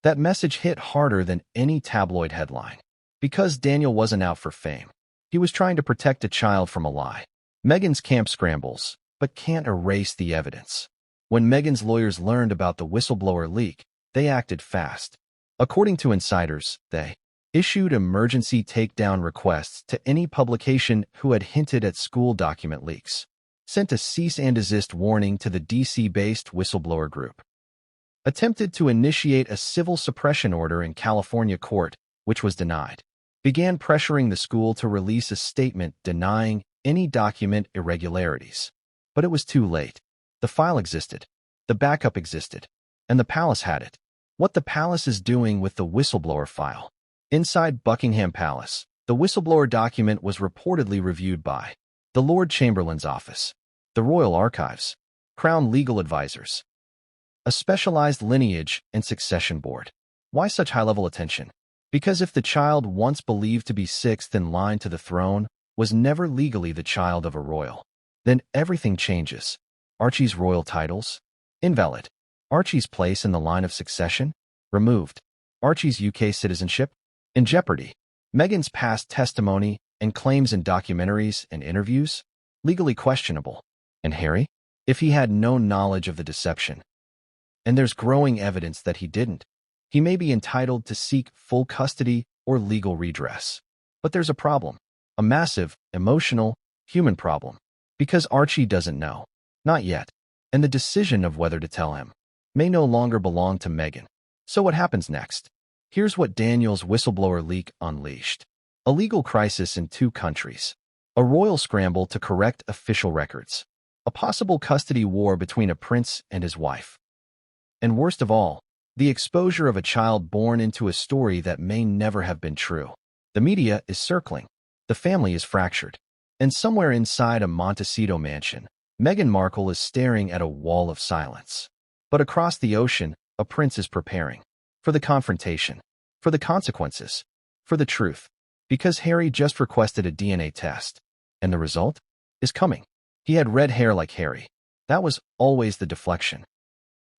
That message hit harder than any tabloid headline. Because Daniel wasn't out for fame. He was trying to protect a child from a lie. Meghan's camp scrambles, but can't erase the evidence. When Meghan's lawyers learned about the whistleblower leak, they acted fast. According to insiders, they issued emergency takedown requests to any publication who had hinted at school document leaks, sent a cease and desist warning to the DC-based whistleblower group, attempted to initiate a civil suppression order in California court, which was denied, began pressuring the school to release a statement denying any document irregularities. But it was too late. The file existed, the backup existed, and the palace had it. What the palace is doing with the whistleblower file. Inside Buckingham Palace, the whistleblower document was reportedly reviewed by the Lord Chamberlain's office, the Royal Archives, Crown legal advisors, a specialized lineage and succession board. Why such high-level attention? Because if the child once believed to be sixth in line to the throne was never legally the child of a royal, then everything changes. Archie's royal titles? Invalid. Archie's place in the line of succession? Removed. Archie's UK citizenship? In jeopardy. Meghan's past testimony and claims in documentaries and interviews? Legally questionable. And Harry? If he had no knowledge of the deception. And there's growing evidence that he didn't. He may be entitled to seek full custody or legal redress. But there's a problem. A massive, emotional, human problem. Because Archie doesn't know. Not yet. And the decision of whether to tell him may no longer belong to Meghan. So what happens next? Here's what Daniel's whistleblower leak unleashed. A legal crisis in 2 countries. A royal scramble to correct official records. A possible custody war between a prince and his wife. And worst of all, the exposure of a child born into a story that may never have been true. The media is circling. The family is fractured. And somewhere inside a Montecito mansion, Meghan Markle is staring at a wall of silence. But across the ocean, a prince is preparing. For the confrontation. For the consequences. For the truth. Because Harry just requested a DNA test. And the result? Is coming. He had red hair like Harry. That was always the deflection.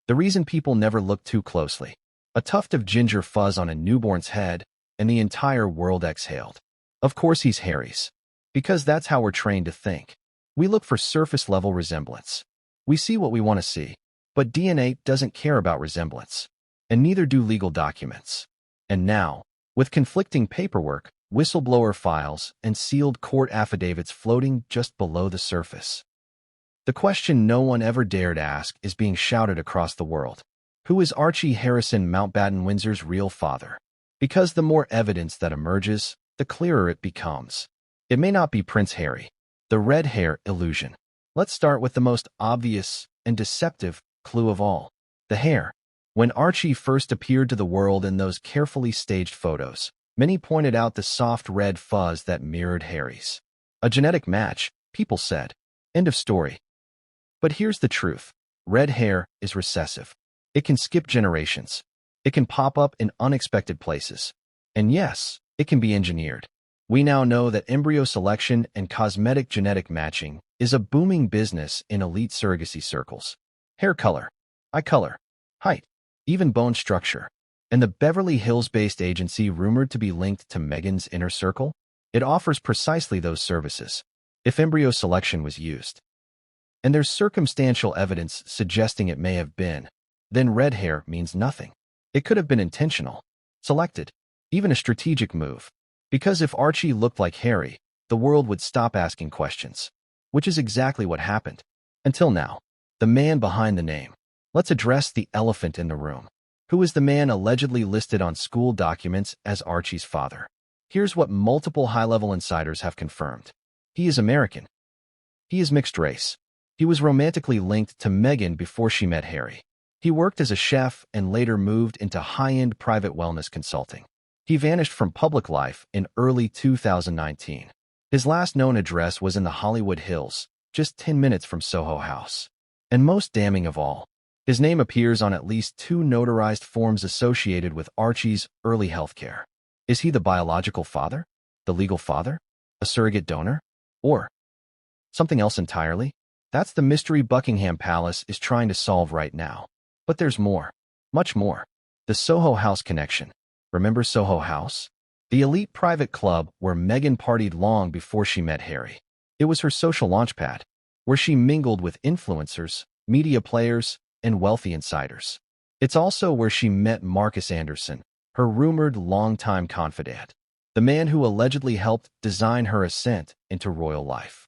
The reason people never looked too closely. A tuft of ginger fuzz on a newborn's head, and the entire world exhaled. Of course he's Harry's. Because that's how we're trained to think. We look for surface-level resemblance. We see what we want to see. But DNA doesn't care about resemblance. And neither do legal documents. And now, with conflicting paperwork, whistleblower files, and sealed court affidavits floating just below the surface, the question no one ever dared ask is being shouted across the world. Who is Archie Harrison Mountbatten Windsor's real father? Because the more evidence that emerges, the clearer it becomes. It may not be Prince Harry. The red hair illusion. Let's start with the most obvious and deceptive clue of all. The hair. When Archie first appeared to the world in those carefully staged photos, many pointed out the soft red fuzz that mirrored Harry's. A genetic match, people said. End of story. But here's the truth. Red hair is recessive. It can skip generations. It can pop up in unexpected places. And yes, it can be engineered. We now know that embryo selection and cosmetic genetic matching is a booming business in elite surrogacy circles. Hair color, eye color, height, even bone structure. And the Beverly Hills-based agency rumored to be linked to Meghan's inner circle? It offers precisely those services, if embryo selection was used. And there's circumstantial evidence suggesting it may have been. Then red hair means nothing. It could have been intentional, selected, even a strategic move. Because if Archie looked like Harry, the world would stop asking questions. Which is exactly what happened. Until now. The man behind the name. Let's address the elephant in the room. Who is the man allegedly listed on school documents as Archie's father? Here's what multiple high-level insiders have confirmed. He is American. He is mixed race. He was romantically linked to Meghan before she met Harry. He worked as a chef and later moved into high-end private wellness consulting. He vanished from public life in early 2019. His last known address was in the Hollywood Hills, just 10 minutes from Soho House. And most damning of all, his name appears on at least 2 notarized forms associated with Archie's early healthcare. Is he the biological father? The legal father? A surrogate donor? Or something else entirely? That's the mystery Buckingham Palace is trying to solve right now. But there's more. Much more. The Soho House connection. Remember Soho House? The elite private club where Meghan partied long before she met Harry. It was her social launchpad, where she mingled with influencers, media players, and wealthy insiders. It's also where she met Marcus Anderson, her rumored longtime confidant, the man who allegedly helped design her ascent into royal life.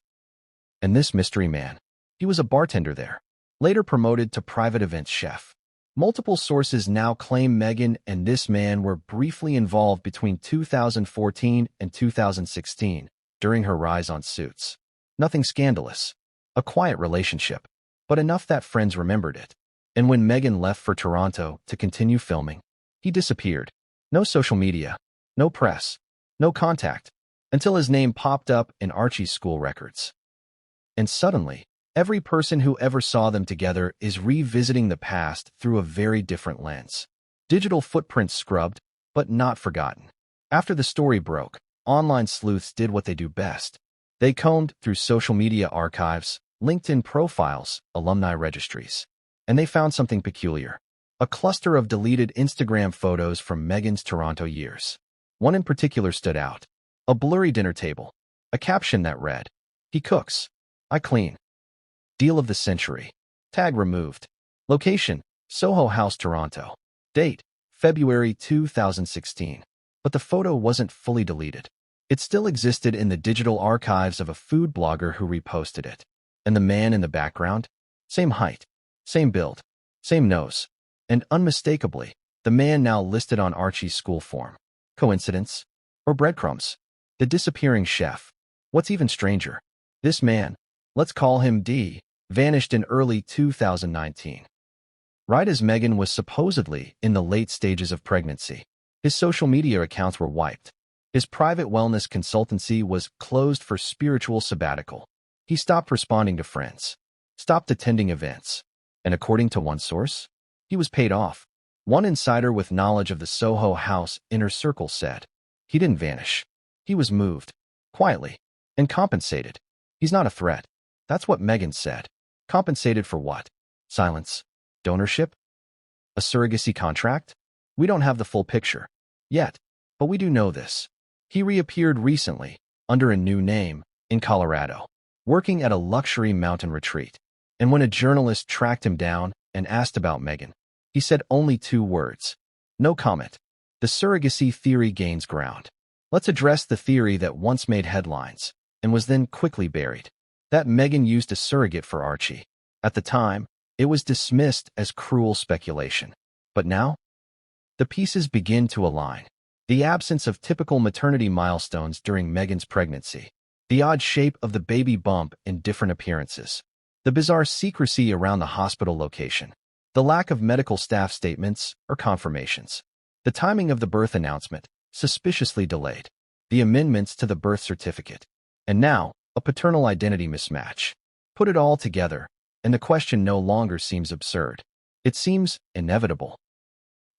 And this mystery man, he was a bartender there, later promoted to private events chef. Multiple sources now claim Meghan and this man were briefly involved between 2014 and 2016 during her rise on Suits. Nothing scandalous. A quiet relationship, but enough that friends remembered it. And when Meghan left for Toronto to continue filming, he disappeared. No social media, no press, no contact, until his name popped up in Archie's school records. And suddenly, every person who ever saw them together is revisiting the past through a very different lens. Digital footprints scrubbed, but not forgotten. After the story broke, online sleuths did what they do best. They combed through social media archives, LinkedIn profiles, alumni registries. And they found something peculiar. A cluster of deleted Instagram photos from Meghan's Toronto years. One in particular stood out. A blurry dinner table. A caption that read, "He cooks. I clean. Deal of the century. Tag removed. Location, Soho House, Toronto. Date, February 2016. But the photo wasn't fully deleted. It still existed in the digital archives of a food blogger who reposted it. And the man in the background? Same height, same build, same nose. And unmistakably, the man now listed on Archie's school form. Coincidence? Or breadcrumbs? The disappearing chef. What's even stranger? This man, let's call him D, vanished in early 2019. Right as Meghan was supposedly in the late stages of pregnancy. His social media accounts were wiped. His private wellness consultancy was closed for spiritual sabbatical. He stopped responding to friends, stopped attending events, and according to one source, he was paid off. One insider with knowledge of the Soho House inner circle said, he didn't vanish. He was moved, quietly, and compensated. He's not a threat. That's what Meghan said. Compensated for what? Silence? Donorship? A surrogacy contract? We don't have the full picture yet, but we do know this. He reappeared recently, under a new name, in Colorado, working at a luxury mountain retreat. And when a journalist tracked him down and asked about Meghan, he said only 2 words. No comment. The surrogacy theory gains ground. Let's address the theory that once made headlines and was then quickly buried. That Meghan used a surrogate for Archie. At the time, it was dismissed as cruel speculation. But now, the pieces begin to align. The absence of typical maternity milestones during Meghan's pregnancy. The odd shape of the baby bump in different appearances. The bizarre secrecy around the hospital location. The lack of medical staff statements or confirmations. The timing of the birth announcement, suspiciously delayed. The amendments to the birth certificate. And now, a paternal identity mismatch. Put it all together, and the question no longer seems absurd. It seems inevitable.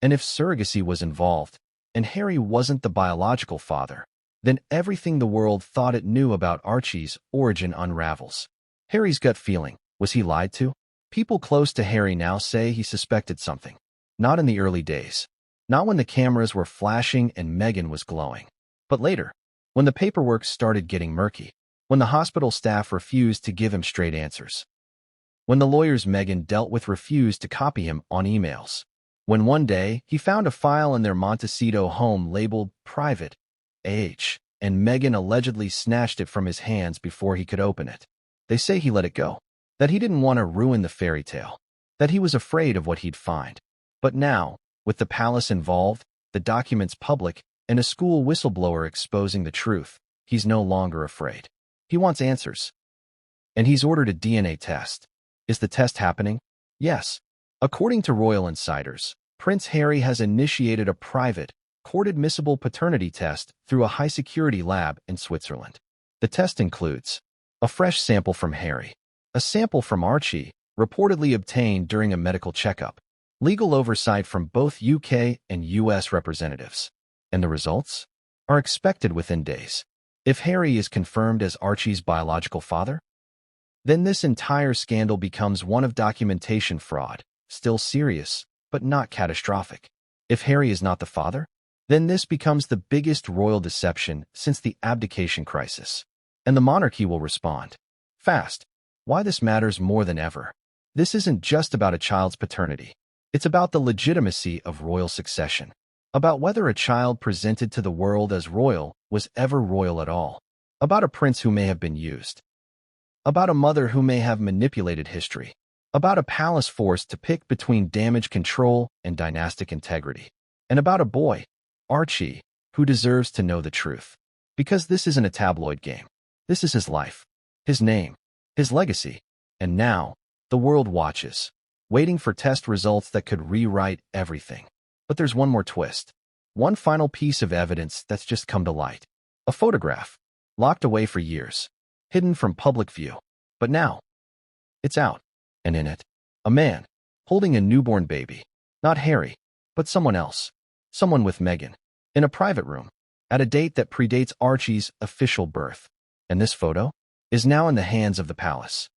And if surrogacy was involved, and Harry wasn't the biological father, then everything the world thought it knew about Archie's origin unravels. Harry's gut feeling, was he lied to? People close to Harry now say he suspected something. Not in the early days. Not when the cameras were flashing and Meghan was glowing. But later, when the paperwork started getting murky, when the hospital staff refused to give him straight answers, when the lawyers Meghan dealt with refused to copy him on emails, when one day he found a file in their Montecito home labeled Private AH, and Meghan allegedly snatched it from his hands before he could open it. They say he let it go, that he didn't want to ruin the fairy tale, that he was afraid of what he'd find. But now, with the palace involved, the documents public, and a school whistleblower exposing the truth, he's no longer afraid. He wants answers. And he's ordered a DNA test. Is the test happening? Yes. According to royal insiders, Prince Harry has initiated a private, court-admissible paternity test through a high-security lab in Switzerland. The test includes a fresh sample from Harry, a sample from Archie, reportedly obtained during a medical checkup, legal oversight from both UK and US representatives, and the results are expected within days. If Harry is confirmed as Archie's biological father, then this entire scandal becomes one of documentation fraud, still serious, but not catastrophic. If Harry is not the father, then this becomes the biggest royal deception since the abdication crisis. And the monarchy will respond fast. Why this matters more than ever. This isn't just about a child's paternity. It's about the legitimacy of royal succession, about whether a child presented to the world as royal was ever royal at all, about a prince who may have been used, about a mother who may have manipulated history, about a palace forced to pick between damage control and dynastic integrity, and about a boy, Archie, who deserves to know the truth. Because this isn't a tabloid game. This is his life, his name, his legacy, and now, the world watches, waiting for test results that could rewrite everything. But there's one more twist. One final piece of evidence that's just come to light. A photograph, locked away for years, hidden from public view. But now, it's out, and in it, a man, holding a newborn baby. Not Harry, but someone else. Someone with Meghan, in a private room, at a date that predates Archie's official birth. And this photo is now in the hands of the palace.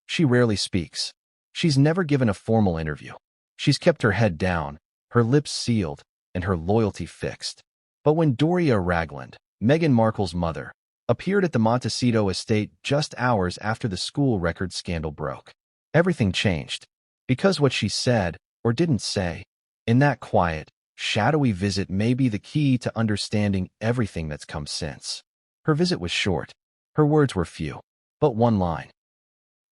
She rarely speaks. She's never given a formal interview. She's kept her head down, her lips sealed, and her loyalty fixed. But when Doria Ragland, Meghan Markle's mother, appeared at the Montecito estate just hours after the school record scandal broke, everything changed. Because what she said, or didn't say, in that quiet, shadowy visit may be the key to understanding everything that's come since. Her visit was short. Her words were few, but one line.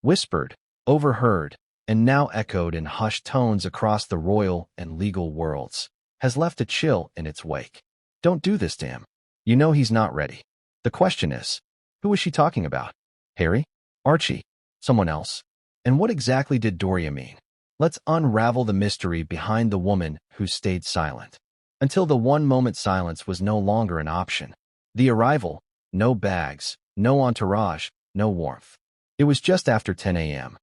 Whispered, overheard, and now echoed in hushed tones across the royal and legal worlds, has left a chill in its wake. Don't do this to him. You know he's not ready. The question is, who is she talking about? Harry? Archie? Someone else? And what exactly did Doria mean? Let's unravel the mystery behind the woman who stayed silent. Until the one-moment silence was no longer an option. The arrival, no bags, no entourage, no warmth. It was just after 10 a.m.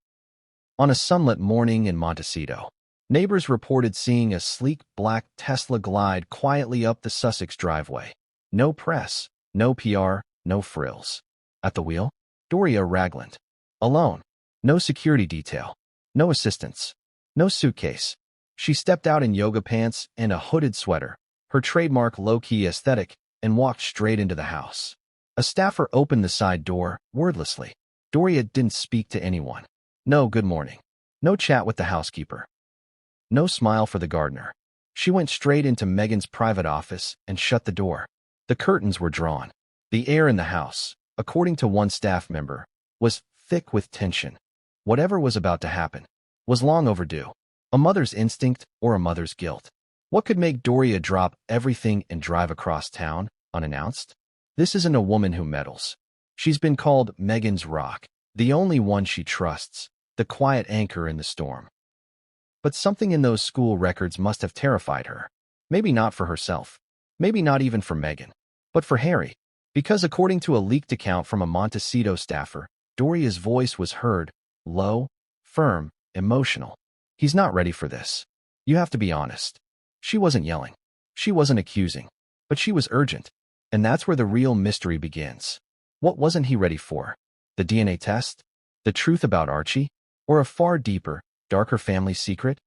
On a sunlit morning in Montecito, neighbors reported seeing a sleek black Tesla glide quietly up the Sussex driveway. No press, no PR, no frills. At the wheel, Doria Ragland. Alone. No security detail. No assistants. No suitcase. She stepped out in yoga pants and a hooded sweater, her trademark low-key aesthetic, and walked straight into the house. A staffer opened the side door, wordlessly. Doria didn't speak to anyone. No good morning. No chat with the housekeeper. No smile for the gardener. She went straight into Meghan's private office and shut the door. The curtains were drawn. The air in the house, according to one staff member, was thick with tension. Whatever was about to happen was long overdue. A mother's instinct or a mother's guilt. What could make Doria drop everything and drive across town, unannounced? This isn't a woman who meddles. She's been called Meghan's rock, the only one she trusts, the quiet anchor in the storm. But something in those school records must have terrified her. Maybe not for herself. Maybe not even for Meghan. But for Harry. Because according to a leaked account from a Montecito staffer, Doria's voice was heard, low, firm, emotional. He's not ready for this. You have to be honest. She wasn't yelling. She wasn't accusing. But she was urgent. And that's where the real mystery begins. What wasn't he ready for? The DNA test? The truth about Archie? Or a far deeper, darker family secret?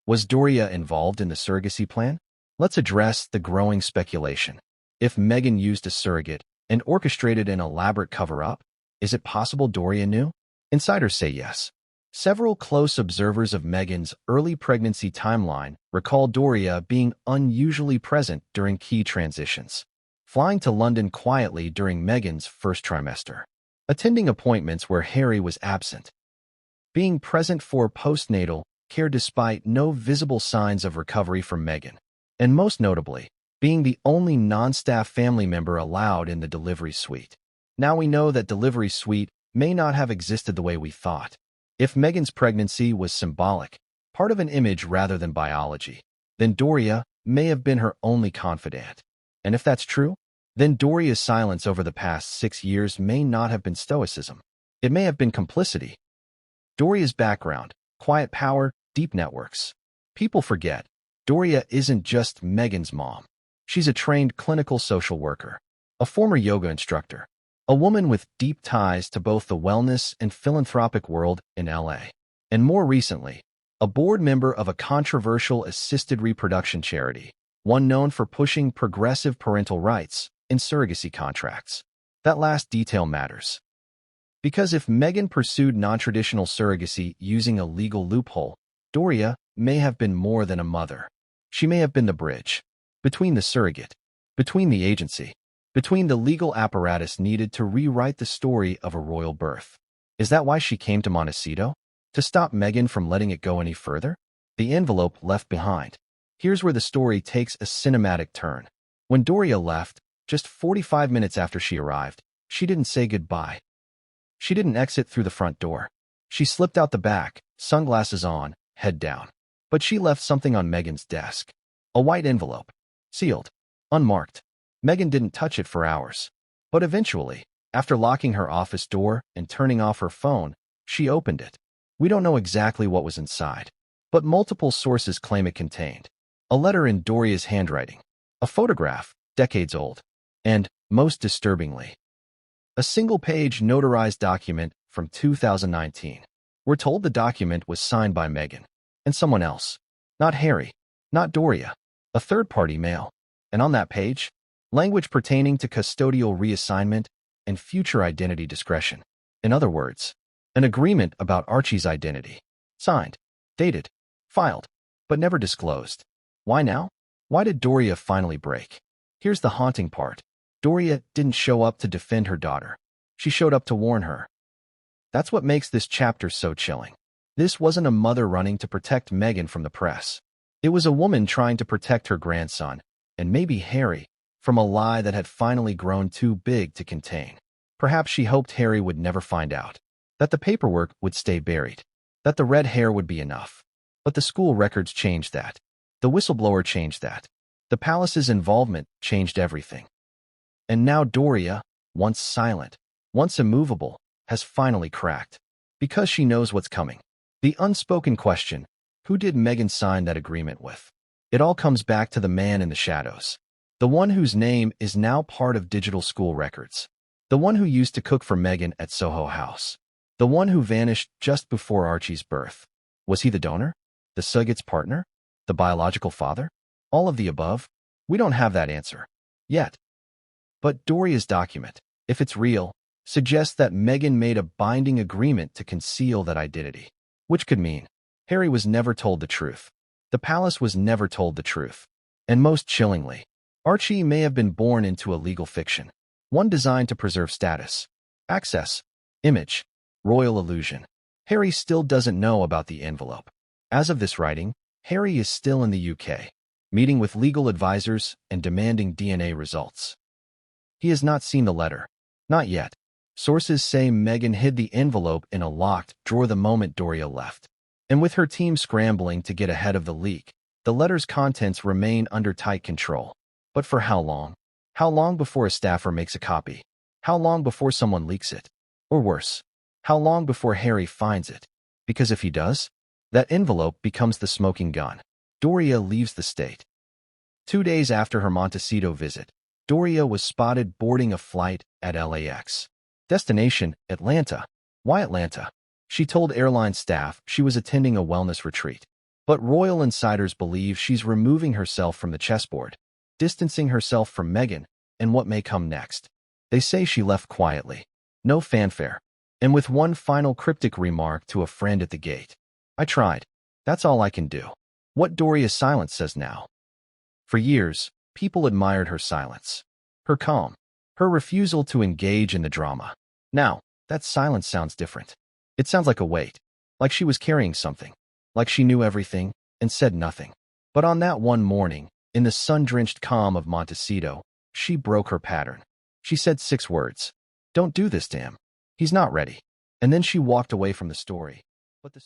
Was Doria involved in the surrogacy plan? Let's address the growing speculation. If Meghan used a surrogate and orchestrated an elaborate cover-up, is it possible Doria knew? Insiders say yes. Several close observers of Meghan's early pregnancy timeline recall Doria being unusually present during key transitions, flying to London quietly during Meghan's first trimester, attending appointments where Harry was absent, being present for postnatal care despite no visible signs of recovery from Meghan, and most notably, being the only non-staff family member allowed in the delivery suite. Now we know that delivery suite may not have existed the way we thought. If Meghan's pregnancy was symbolic, part of an image rather than biology, then Doria may have been her only confidant. And if that's true, then Doria's silence over the past 6 years may not have been stoicism. It may have been complicity. Doria's background, quiet power, deep networks. People forget, Doria isn't just Meghan's mom. She's a trained clinical social worker, a former yoga instructor, a woman with deep ties to both the wellness and philanthropic world in LA. And more recently, a board member of a controversial assisted reproduction charity, one known for pushing progressive parental rights in surrogacy contracts. That last detail matters. Because if Meghan pursued non-traditional surrogacy using a legal loophole, Doria may have been more than a mother. She may have been the bridge between the surrogate, between the agency, between the legal apparatus needed to rewrite the story of a royal birth. Is that why she came to Montecito? To stop Meghan from letting it go any further? The envelope left behind. Here's where the story takes a cinematic turn. When Doria left, just 45 minutes after she arrived, she didn't say goodbye. She didn't exit through the front door. She slipped out the back, sunglasses on, head down. But she left something on Meghan's desk. A white envelope. Sealed. Unmarked. Meghan didn't touch it for hours. But eventually, after locking her office door and turning off her phone, she opened it. We don't know exactly what was inside, but multiple sources claim it contained a letter in Doria's handwriting, a photograph, decades old, and, most disturbingly, a single-page notarized document from 2019. We're told the document was signed by Meghan and someone else, not Harry, not Doria, a third-party male. And on that page, language pertaining to custodial reassignment and future identity discretion. In other words, an agreement about Archie's identity. Signed, dated, filed, but never disclosed. Why now? Why did Doria finally break? Here's the haunting part. Doria didn't show up to defend her daughter. She showed up to warn her. That's what makes this chapter so chilling. This wasn't a mother running to protect Meghan from the press. It was a woman trying to protect her grandson, and maybe Harry, from a lie that had finally grown too big to contain. Perhaps she hoped Harry would never find out, that the paperwork would stay buried, that the red hair would be enough. But the school records changed that. The whistleblower changed that. The palace's involvement changed everything. And now Doria, once silent, once immovable, has finally cracked. Because she knows what's coming. The unspoken question, who did Meghan sign that agreement with? It all comes back to the man in the shadows. The one whose name is now part of digital school records. The one who used to cook for Meghan at Soho House. The one who vanished just before Archie's birth. Was he the donor? The surrogate's partner? The biological father? All of the above? We don't have that answer. Yet. But Doria's document, if it's real, suggests that Meghan made a binding agreement to conceal that identity. Which could mean Harry was never told the truth. The palace was never told the truth. And most chillingly, Archie may have been born into a legal fiction. One designed to preserve status, access, image, royal illusion. Harry still doesn't know about the envelope. As of this writing, Harry is still in the UK, meeting with legal advisors and demanding DNA results. He has not seen the letter. Not yet. Sources say Meghan hid the envelope in a locked drawer the moment Doria left. And with her team scrambling to get ahead of the leak, the letter's contents remain under tight control. But for how long? How long before a staffer makes a copy? How long before someone leaks it? Or worse, how long before Harry finds it? Because if he does, That envelope becomes the smoking gun. Doria leaves the state. 2 days after her Montecito visit, Doria was spotted boarding a flight at LAX. Destination, Atlanta. Why Atlanta? She told airline staff she was attending a wellness retreat. But royal insiders believe she's removing herself from the chessboard, distancing herself from Meghan and what may come next. They say she left quietly, no fanfare, and with one final cryptic remark to a friend at the gate. I tried. That's all I can do. What Doria's silence says now. For years, people admired her silence, her calm, her refusal to engage in the drama. Now, that silence sounds different. It sounds like a weight, like she was carrying something, like she knew everything and said nothing. But on that one morning, in the sun-drenched calm of Montecito, she broke her pattern. She said 6 words. Don't do this to him. He's not ready. And then she walked away from the story. But the